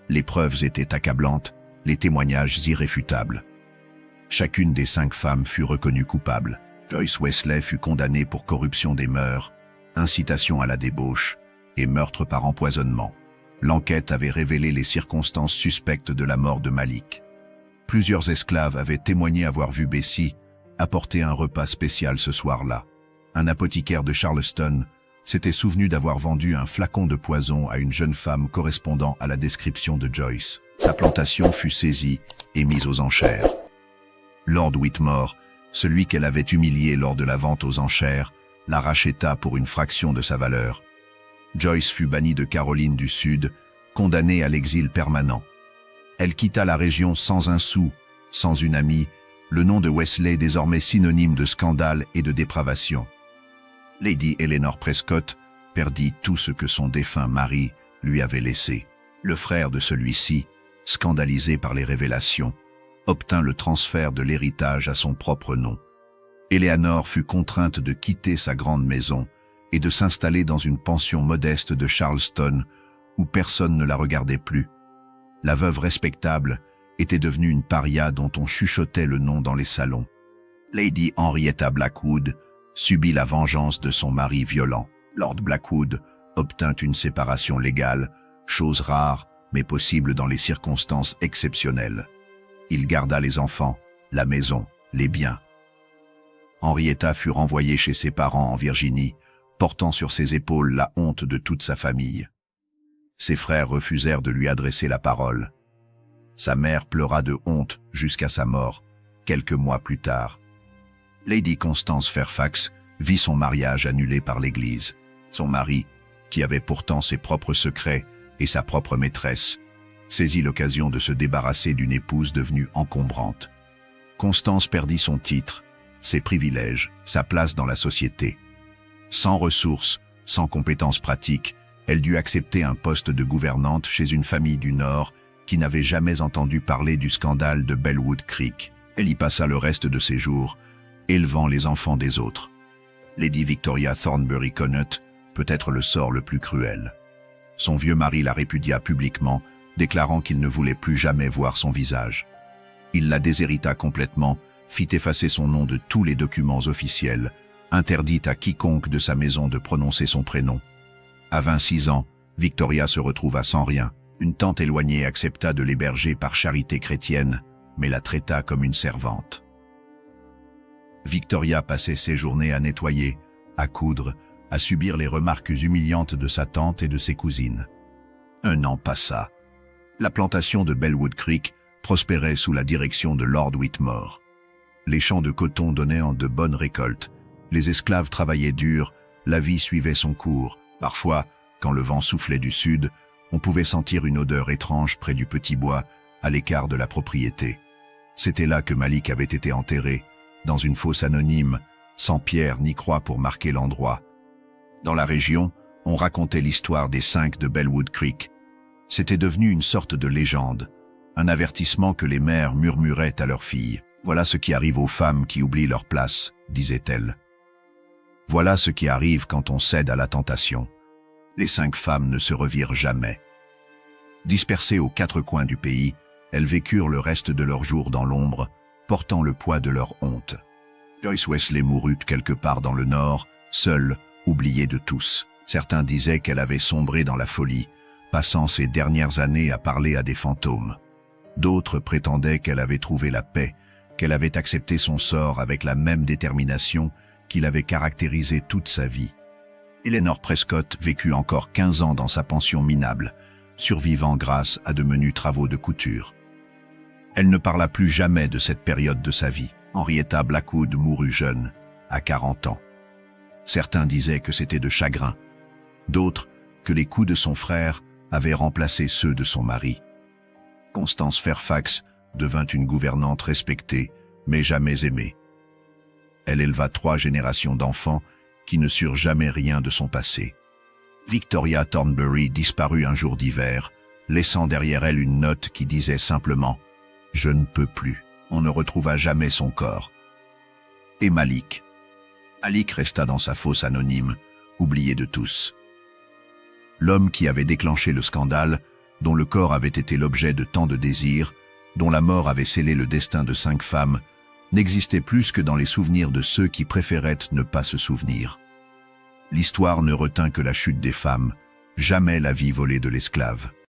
Les preuves étaient accablantes, les témoignages irréfutables. Chacune des 5 femmes fut reconnue coupable. Joyce Wesley fut condamnée pour corruption des mœurs, incitation à la débauche et meurtre par empoisonnement. L'enquête avait révélé les circonstances suspectes de la mort de Malik. Plusieurs esclaves avaient témoigné avoir vu Bessie apporter un repas spécial ce soir-là. Un apothicaire de Charleston s'était souvenu d'avoir vendu un flacon de poison à une jeune femme correspondant à la description de Joyce. Sa plantation fut saisie et mise aux enchères. Lord Whitmore, celui qu'elle avait humilié lors de la vente aux enchères, la racheta pour une fraction de sa valeur. Joyce fut bannie de Caroline du Sud, condamnée à l'exil permanent. Elle quitta la région sans un sou, sans une amie, le nom de Wesley désormais synonyme de scandale et de dépravation. Lady Eleanor Prescott perdit tout ce que son défunt mari lui avait laissé. Le frère de celui-ci, scandalisé par les révélations, obtint le transfert de l'héritage à son propre nom. Eleanor fut contrainte de quitter sa grande maison et de s'installer dans une pension modeste de Charleston où personne ne la regardait plus. La veuve respectable était devenue une paria dont on chuchotait le nom dans les salons. Lady Henrietta Blackwood subit la vengeance de son mari violent. Lord Blackwood obtint une séparation légale, chose rare mais possible dans les circonstances exceptionnelles. Il garda les enfants, la maison, les biens. Henrietta fut renvoyée chez ses parents en Virginie, portant sur ses épaules la honte de toute sa famille. Ses frères refusèrent de lui adresser la parole. Sa mère pleura de honte jusqu'à sa mort, quelques mois plus tard. Lady Constance Fairfax vit son mariage annulé par l'Église. Son mari, qui avait pourtant ses propres secrets et sa propre maîtresse, saisit l'occasion de se débarrasser d'une épouse devenue encombrante. Constance perdit son titre, ses privilèges, sa place dans la société. Sans ressources, sans compétences pratiques, elle dut accepter un poste de gouvernante chez une famille du Nord qui n'avait jamais entendu parler du scandale de Bellwood Creek. Elle y passa le reste de ses jours, élevant les enfants des autres. Lady Victoria Thornbury Connaught peut être le sort le plus cruel. Son vieux mari la répudia publiquement, déclarant qu'il ne voulait plus jamais voir son visage. Il la déshérita complètement, fit effacer son nom de tous les documents officiels, interdit à quiconque de sa maison de prononcer son prénom. À 26 ans, Victoria se retrouva sans rien. Une tante éloignée accepta de l'héberger par charité chrétienne, mais la traita comme une servante. Victoria passait ses journées à nettoyer, à coudre, à subir les remarques humiliantes de sa tante et de ses cousines. Un an passa. La plantation de Bellwood Creek prospérait sous la direction de Lord Whitmore. Les champs de coton donnaient en de bonnes récoltes, les esclaves travaillaient dur, la vie suivait son cours. Parfois, quand le vent soufflait du sud, on pouvait sentir une odeur étrange près du petit bois, à l'écart de la propriété. C'était là que Malik avait été enterré, dans une fosse anonyme, sans pierre ni croix pour marquer l'endroit. Dans la région, on racontait l'histoire des 5 de Bellwood Creek. C'était devenu une sorte de légende, un avertissement que les mères murmuraient à leurs filles. « Voilà ce qui arrive aux femmes qui oublient leur place », disait-elle. « Voilà ce qui arrive quand on cède à la tentation. » Les 5 femmes ne se revirent jamais. Dispersées aux 4 coins du pays, elles vécurent le reste de leurs jours dans l'ombre, portant le poids de leur honte. Joyce Wesley mourut quelque part dans le nord, seule, oubliée de tous. Certains disaient qu'elle avait sombré dans la folie, passant ses dernières années à parler à des fantômes. D'autres prétendaient qu'elle avait trouvé la paix, qu'elle avait accepté son sort avec la même détermination qui l'avait caractérisée toute sa vie. Eleanor Prescott vécut encore 15 ans dans sa pension minable, survivant grâce à de menus travaux de couture. Elle ne parla plus jamais de cette période de sa vie. Henrietta Blackwood mourut jeune, à 40 ans. Certains disaient que c'était de chagrin, d'autres que les coups de son frère avaient remplacé ceux de son mari. Constance Fairfax devint une gouvernante respectée, mais jamais aimée. Elle éleva 3 générations d'enfants qui ne surent jamais rien de son passé. Victoria Thornbury disparut un jour d'hiver, laissant derrière elle une note qui disait simplement « Je ne peux plus ». On ne retrouva jamais son corps. Et Malik. Malik resta dans sa fosse anonyme, oublié de tous. L'homme qui avait déclenché le scandale, dont le corps avait été l'objet de tant de désirs, dont la mort avait scellé le destin de 5 femmes, n'existait plus que dans les souvenirs de ceux qui préféraient ne pas se souvenir. L'histoire ne retint que la chute des femmes, jamais la vie volée de l'esclave.